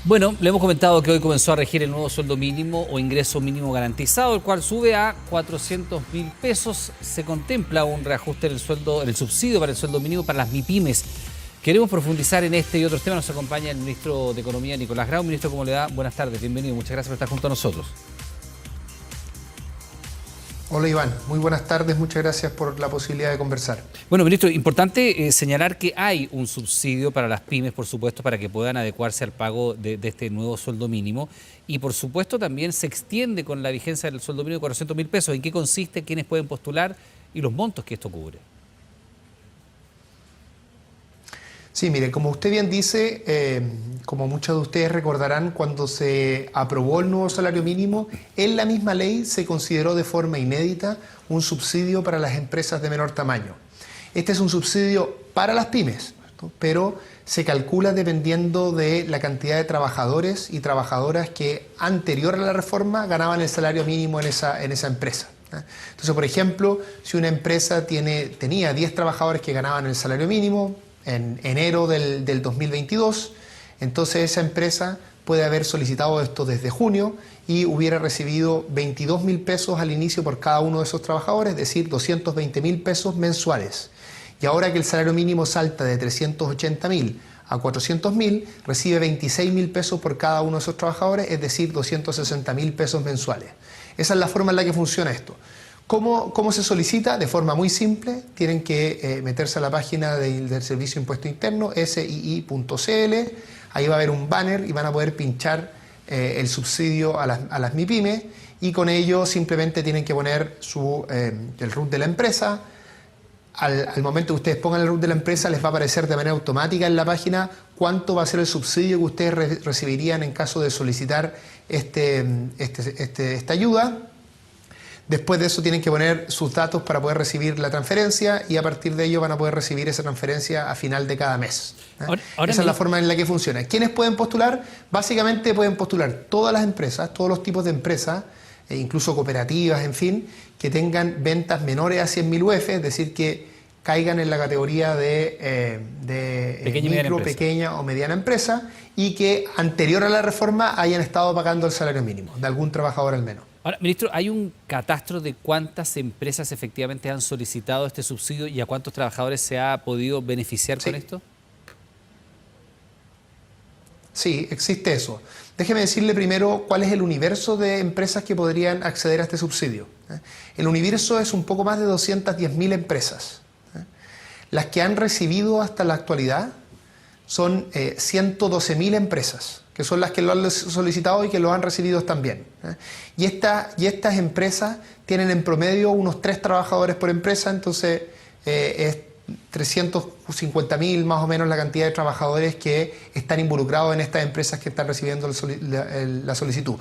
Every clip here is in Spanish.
Bueno, le hemos comentado que hoy comenzó a regir el nuevo sueldo mínimo o ingreso mínimo garantizado, el cual sube a 400.000 pesos. Se contempla un reajuste en el sueldo, en el subsidio para el sueldo mínimo para las MIPYMES. Queremos profundizar en este y otros temas. Nos acompaña el ministro de Economía, Nicolás Grau. Ministro, ¿cómo le va? Buenas tardes, bienvenido. Muchas gracias por estar junto a nosotros. Hola Iván, muy buenas tardes, muchas gracias por la posibilidad de conversar. Bueno, ministro, importante señalar que hay un subsidio para las pymes, por supuesto, para que puedan adecuarse al pago de este nuevo sueldo mínimo. Y por supuesto también se extiende con la vigencia del sueldo mínimo de 400.000 pesos. ¿En qué consiste? ¿Quiénes pueden postular? Y los montos que esto cubre. Sí, mire, como usted bien dice, como muchos de ustedes recordarán, cuando se aprobó el nuevo salario mínimo, en la misma ley se consideró de forma inédita un subsidio para las empresas de menor tamaño. Este es un subsidio para las pymes, ¿no? Pero se calcula dependiendo de la cantidad de trabajadores y trabajadoras que anterior a la reforma ganaban el salario mínimo en esa empresa. Entonces, por ejemplo, si una empresa tenía 10 trabajadores que ganaban el salario mínimo en enero del 2022, entonces esa empresa puede haber solicitado esto desde junio y hubiera recibido 22.000 pesos al inicio por cada uno de esos trabajadores, es decir, 220.000 pesos mensuales. Y ahora que el salario mínimo salta de 380.000 a 400.000, recibe 26.000 pesos por cada uno de esos trabajadores, es decir, 260.000 pesos mensuales. Esa es la forma en la que funciona esto. ¿Cómo se solicita? De forma muy simple, tienen que meterse a la página del Servicio de Impuesto Interno, sii.cl, ahí va a haber un banner y van a poder pinchar el subsidio a las MIPYMES y con ello simplemente tienen que poner el RUT de la empresa. Al momento que ustedes pongan el RUT de la empresa les va a aparecer de manera automática en la página cuánto va a ser el subsidio que ustedes recibirían en caso de solicitar esta ayuda. Después de eso tienen que poner sus datos para poder recibir la transferencia y a partir de ello van a poder recibir esa transferencia a final de cada mes. Esa es la forma en la que funciona. ¿Quiénes pueden postular? Básicamente pueden postular todas las empresas, todos los tipos de empresas, incluso cooperativas, en fin, que tengan ventas menores a 100.000 UF, es decir, que caigan en la categoría de micro, pequeña o mediana empresa y que anterior a la reforma hayan estado pagando el salario mínimo, de algún trabajador al menos. Ahora, ministro, ¿hay un catastro de cuántas empresas efectivamente han solicitado este subsidio y a cuántos trabajadores se ha podido beneficiar con esto? Sí, existe eso. Déjeme decirle primero cuál es el universo de empresas que podrían acceder a este subsidio. El universo es un poco más de 210.000 empresas. Las que han recibido hasta la actualidad son 112.000 empresas, que son las que lo han solicitado y que lo han recibido también. Y estas empresas tienen en promedio unos 3 trabajadores por empresa, entonces es 350.000 más o menos la cantidad de trabajadores que están involucrados en estas empresas que están recibiendo la solicitud.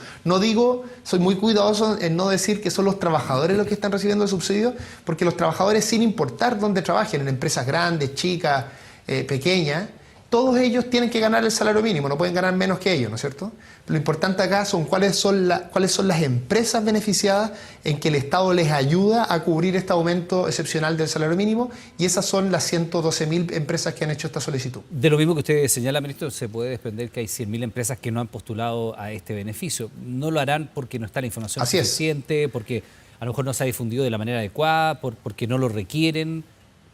Soy muy cuidadoso en no decir que son los trabajadores los que están recibiendo el subsidio, porque los trabajadores, sin importar dónde trabajen, en empresas grandes, chicas, pequeñas, todos ellos tienen que ganar el salario mínimo, no pueden ganar menos que ellos, ¿no es cierto? Lo importante acá son cuáles son las empresas beneficiadas en que el Estado les ayuda a cubrir este aumento excepcional del salario mínimo y esas son las 112.000 empresas que han hecho esta solicitud. De lo mismo que usted señala, ministro, se puede desprender que hay 100.000 empresas que no han postulado a este beneficio. No lo harán porque no está la información suficiente, porque a lo mejor no se ha difundido de la manera adecuada, porque no lo requieren.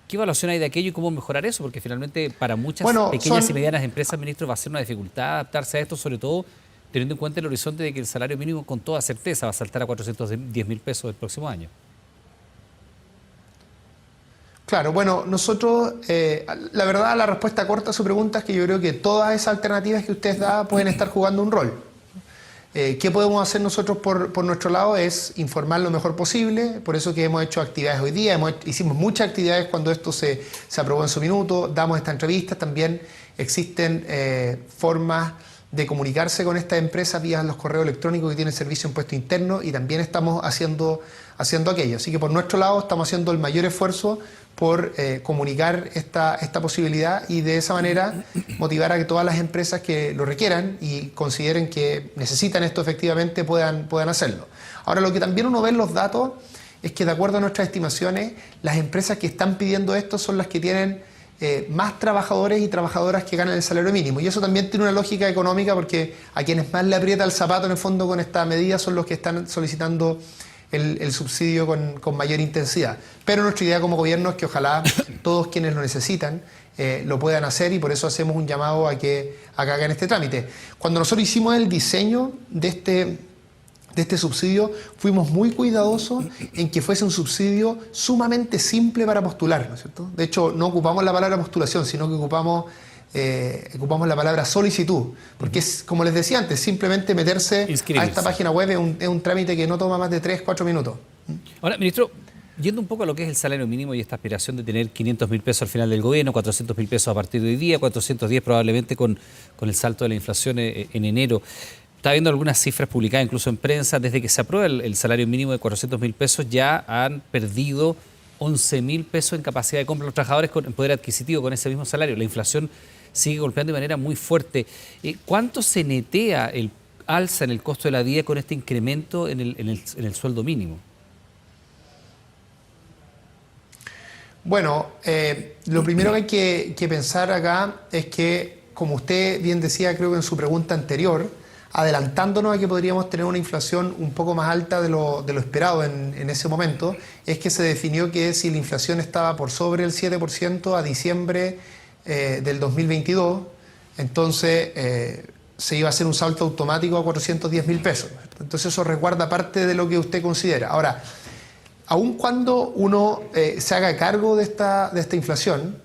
¿Qué evaluación hay de aquello y cómo mejorar eso? Porque finalmente para muchas pequeñas y medianas empresas, ministro, va a ser una dificultad adaptarse a esto, sobre todo teniendo en cuenta el horizonte de que el salario mínimo con toda certeza va a saltar a 410.000 pesos el próximo año. Claro, bueno, nosotros, la verdad, la respuesta corta a su pregunta es que yo creo que todas esas alternativas que usted da pueden estar jugando un rol. ¿Qué podemos hacer nosotros por nuestro lado? Es informar lo mejor posible, por eso que hemos hecho actividades hoy día, hicimos muchas actividades cuando esto se aprobó en su minuto, damos esta entrevista, también existen formas de comunicarse con estas empresas vía los correos electrónicos que tienen Servicio de Impuesto Interno y también estamos haciendo aquello. Así que por nuestro lado estamos haciendo el mayor esfuerzo por comunicar esta posibilidad y de esa manera motivar a que todas las empresas que lo requieran y consideren que necesitan esto efectivamente puedan hacerlo. Ahora, lo que también uno ve en los datos es que de acuerdo a nuestras estimaciones, las empresas que están pidiendo esto son las que tienen más trabajadores y trabajadoras que ganan el salario mínimo. Y eso también tiene una lógica económica, porque a quienes más le aprieta el zapato en el fondo con esta medida son los que están solicitando el subsidio con mayor intensidad. Pero nuestra idea como gobierno es que ojalá todos quienes lo necesitan lo puedan hacer, y por eso hacemos un llamado a que hagan este trámite. Cuando nosotros hicimos el diseño de este subsidio, fuimos muy cuidadosos en que fuese un subsidio sumamente simple para postular, ¿no es cierto? De hecho, no ocupamos la palabra postulación, sino que ocupamos la palabra solicitud, porque es, como les decía antes, simplemente meterse a esta página web es un trámite que no toma más de 3-4 minutos. Ahora, ministro, yendo un poco a lo que es el salario mínimo y esta aspiración de tener 500.000 pesos al final del gobierno, 400.000 pesos a partir de hoy día, 410 probablemente con el salto de la inflación en enero. Está viendo algunas cifras publicadas incluso en prensa. Desde que se aprueba el salario mínimo de 400.000 pesos, ya han perdido 11.000 pesos en capacidad de compra los trabajadores en poder adquisitivo con ese mismo salario. La inflación sigue golpeando de manera muy fuerte. ¿Cuánto se netea el alza en el costo de la vida con este incremento en el sueldo mínimo? Bueno, lo primero que hay que pensar acá es que, como usted bien decía, creo que en su pregunta anterior, adelantándonos a que podríamos tener una inflación un poco más alta de lo esperado en ese momento, es que se definió que si la inflación estaba por sobre el 7% a diciembre del 2022, entonces se iba a hacer un salto automático a 410.000 pesos. Entonces eso resguarda parte de lo que usted considera. Ahora, aun cuando uno se haga cargo de esta inflación,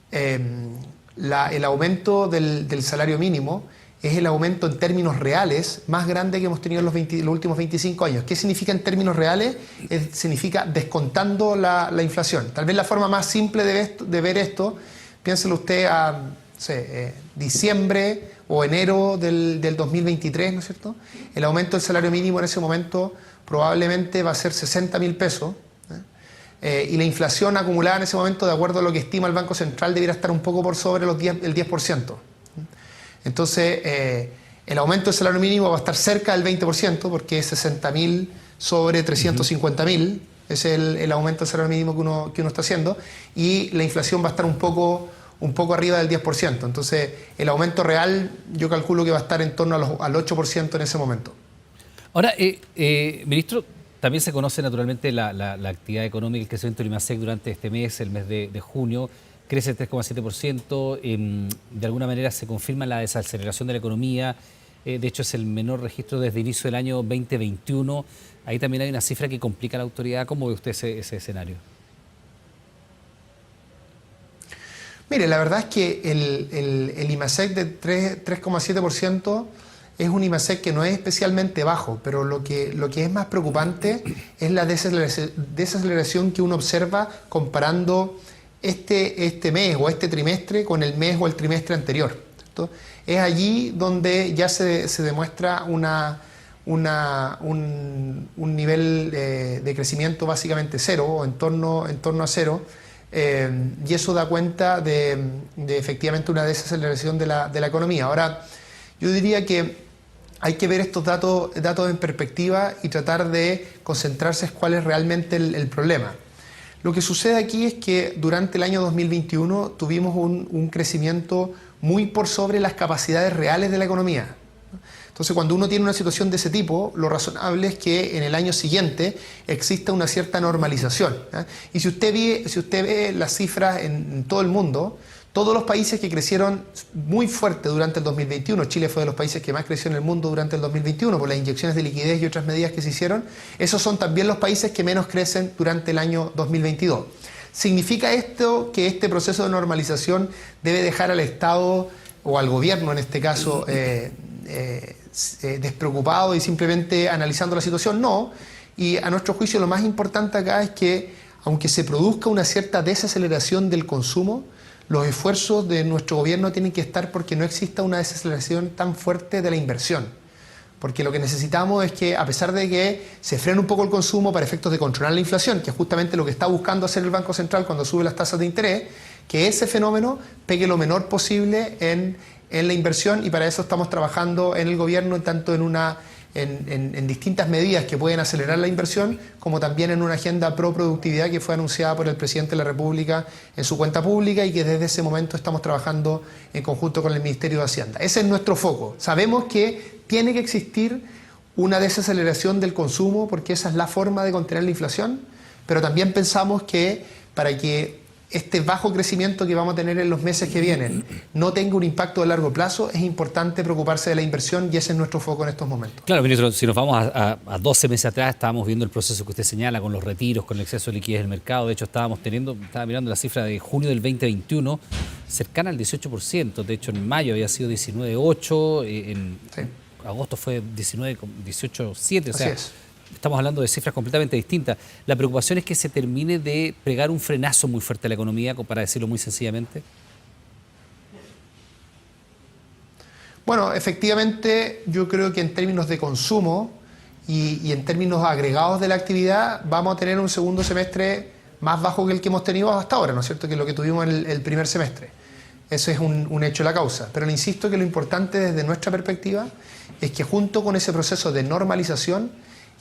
el aumento del salario mínimo es el aumento en términos reales más grande que hemos tenido en los últimos 25 años. ¿Qué significa en términos reales? Significa descontando la inflación. Tal vez la forma más simple de ver esto, piénselo usted a diciembre o enero del 2023, ¿no es cierto? El aumento del salario mínimo en ese momento probablemente va a ser 60.000 pesos, y la inflación acumulada en ese momento, de acuerdo a lo que estima el Banco Central, debería estar un poco por sobre el 10%. Entonces, el aumento del salario mínimo va a estar cerca del 20%, porque es 60.000 sobre 350.000, ese es el aumento del salario mínimo que uno está haciendo, y la inflación va a estar un poco arriba del 10%. Entonces, el aumento real yo calculo que va a estar en torno al 8% en ese momento. Ahora, ministro, también se conoce naturalmente la actividad económica, el crecimiento del IMASEC durante este mes, el mes de junio, crece 3,7%, de alguna manera se confirma la desaceleración de la economía, de hecho es el menor registro desde el inicio del año 2021, ahí también hay una cifra que complica a la autoridad. ¿Cómo ve usted ese escenario? Mire, la verdad es que el IMASEC de 3,7% es un IMASEC que no es especialmente bajo, pero lo que es más preocupante es la desaceleración que uno observa comparando este mes o este trimestre con el mes o el trimestre anterior, ¿cierto? Es allí donde ya se demuestra un nivel de crecimiento básicamente cero, o en torno a cero, y eso da cuenta de efectivamente una desaceleración de la economía. Ahora, yo diría que hay que ver estos datos en perspectiva y tratar de concentrarse en cuál es realmente el problema. Lo que sucede aquí es que durante el año 2021 tuvimos un crecimiento muy por sobre las capacidades reales de la economía. Entonces, cuando uno tiene una situación de ese tipo, lo razonable es que en el año siguiente exista una cierta normalización, ¿eh? Y si usted ve las cifras en todo el mundo, todos los países que crecieron muy fuerte durante el 2021, Chile fue de los países que más creció en el mundo durante el 2021 por las inyecciones de liquidez y otras medidas que se hicieron, esos son también los países que menos crecen durante el año 2022. ¿Significa esto que este proceso de normalización debe dejar al Estado o al gobierno, en este caso, despreocupado y simplemente analizando la situación? No, y a nuestro juicio lo más importante acá es que, aunque se produzca una cierta desaceleración del consumo, los esfuerzos de nuestro gobierno tienen que estar porque no exista una desaceleración tan fuerte de la inversión. Porque lo que necesitamos es que, a pesar de que se frene un poco el consumo para efectos de controlar la inflación, que es justamente lo que está buscando hacer el Banco Central cuando sube las tasas de interés, que ese fenómeno pegue lo menor posible en la inversión, y para eso estamos trabajando en el gobierno, tanto en una en distintas medidas que pueden acelerar la inversión, como también en una agenda pro productividad que fue anunciada por el presidente de la República en su cuenta pública y que desde ese momento estamos trabajando en conjunto con el Ministerio de Hacienda. Ese es nuestro foco. Sabemos que tiene que existir una desaceleración del consumo porque esa es la forma de contener la inflación, pero también pensamos que para que este bajo crecimiento que vamos a tener en los meses que vienen no tenga un impacto de largo plazo, es importante preocuparse de la inversión y ese es nuestro foco en estos momentos. Claro, ministro, si nos vamos a 12 meses atrás, estábamos viendo el proceso que usted señala con los retiros, con el exceso de liquidez del mercado. De hecho, estaba mirando la cifra de junio del 2021, cercana al 18%. De hecho, en mayo había sido 19,8%, en agosto fue 18,7%. O sea, estamos hablando de cifras completamente distintas. La preocupación es que se termine de pegar un frenazo muy fuerte a la economía, para decirlo muy sencillamente. Bueno, efectivamente, yo creo que en términos de consumo y en términos agregados de la actividad, vamos a tener un segundo semestre más bajo que el que hemos tenido hasta ahora, ¿no es cierto?, que lo que tuvimos en el primer semestre. Eso es un hecho de la causa. Pero le insisto que lo importante desde nuestra perspectiva es que junto con ese proceso de normalización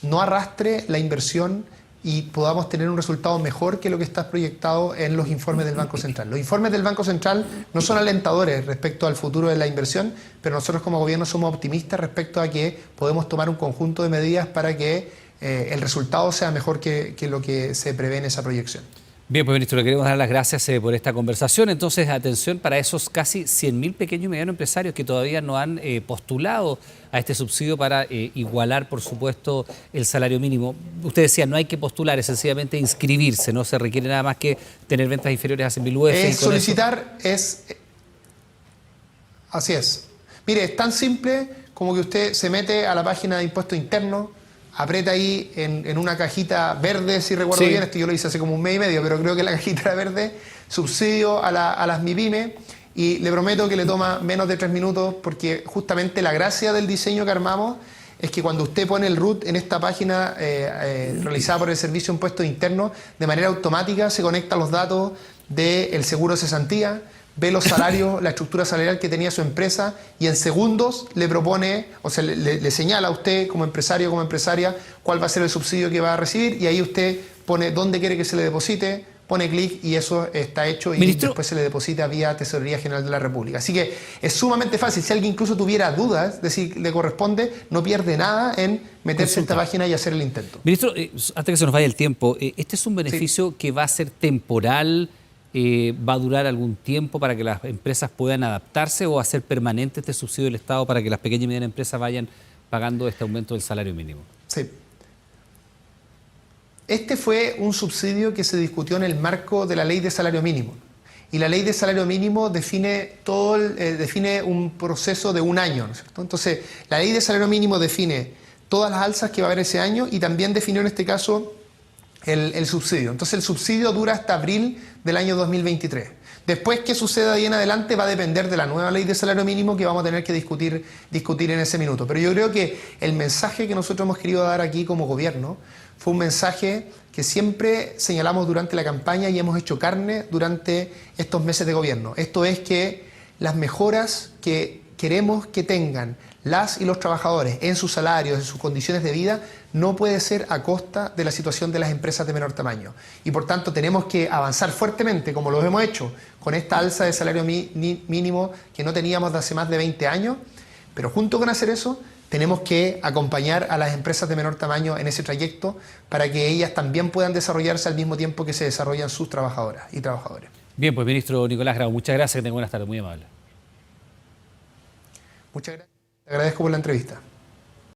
no arrastre la inversión y podamos tener un resultado mejor que lo que está proyectado en los informes del Banco Central. Los informes del Banco Central no son alentadores respecto al futuro de la inversión, pero nosotros como gobierno somos optimistas respecto a que podemos tomar un conjunto de medidas para que el resultado sea mejor que lo que se prevé en esa proyección. Bien, pues ministro, le queremos dar las gracias por esta conversación. Entonces, atención para esos casi 100.000 pequeños y medianos empresarios que todavía no han postulado a este subsidio para igualar, por supuesto, el salario mínimo. Usted decía, no hay que postular, es sencillamente inscribirse, no se requiere nada más que tener ventas inferiores a 100.000 UF. Solicitar es... Así es. Mire, es tan simple como que usted se mete a la página de impuesto interno, aprieta ahí en una cajita verde, si recuerdo bien, esto yo lo hice hace como un mes y medio, pero creo que la cajita era verde, subsidio a las MIPYME, y le prometo que le toma menos de 3 minutos, porque justamente la gracia del diseño que armamos es que cuando usted pone el RUT en esta página realizada por el Servicio de Impuestos Internos, de manera automática se conectan los datos del seguro de cesantía, ve los salarios, la estructura salarial que tenía su empresa y en segundos le propone, o sea, le señala a usted como empresario o como empresaria cuál va a ser el subsidio que va a recibir y ahí usted pone dónde quiere que se le deposite, pone clic y eso está hecho y ministro, después se le deposita vía Tesorería General de la República. Así que es sumamente fácil. Si alguien incluso tuviera dudas de si le corresponde, no pierde nada en meterse en esta página y hacer el intento. Ministro, antes que se nos vaya el tiempo, ¿este es un beneficio que va a ser temporal? ¿Va a durar algún tiempo para que las empresas puedan adaptarse o va a ser permanente este subsidio del Estado para que las pequeñas y medianas empresas vayan pagando este aumento del salario mínimo? Sí. Este fue un subsidio que se discutió en el marco de la Ley de Salario Mínimo. Y la Ley de Salario Mínimo define un proceso de un año, ¿no es cierto? Entonces, la Ley de Salario Mínimo define todas las alzas que va a haber ese año y también definió en este caso el subsidio. Entonces el subsidio dura hasta abril del año 2023. Después, ¿qué suceda ahí en adelante? Va a depender de la nueva ley de salario mínimo que vamos a tener que discutir en ese minuto. Pero yo creo que el mensaje que nosotros hemos querido dar aquí como gobierno fue un mensaje que siempre señalamos durante la campaña y hemos hecho carne durante estos meses de gobierno. Esto es que las mejoras que queremos que tengan las y los trabajadores en sus salarios, en sus condiciones de vida, no puede ser a costa de la situación de las empresas de menor tamaño. Y por tanto tenemos que avanzar fuertemente, como lo hemos hecho, con esta alza de salario mínimo que no teníamos de hace más de 20 años, pero junto con hacer eso, tenemos que acompañar a las empresas de menor tamaño en ese trayecto para que ellas también puedan desarrollarse al mismo tiempo que se desarrollan sus trabajadoras y trabajadores. Bien, pues ministro Nicolás Grau, muchas gracias, que tenga buenas tardes, muy amable. Muchas gracias. Te agradezco por la entrevista.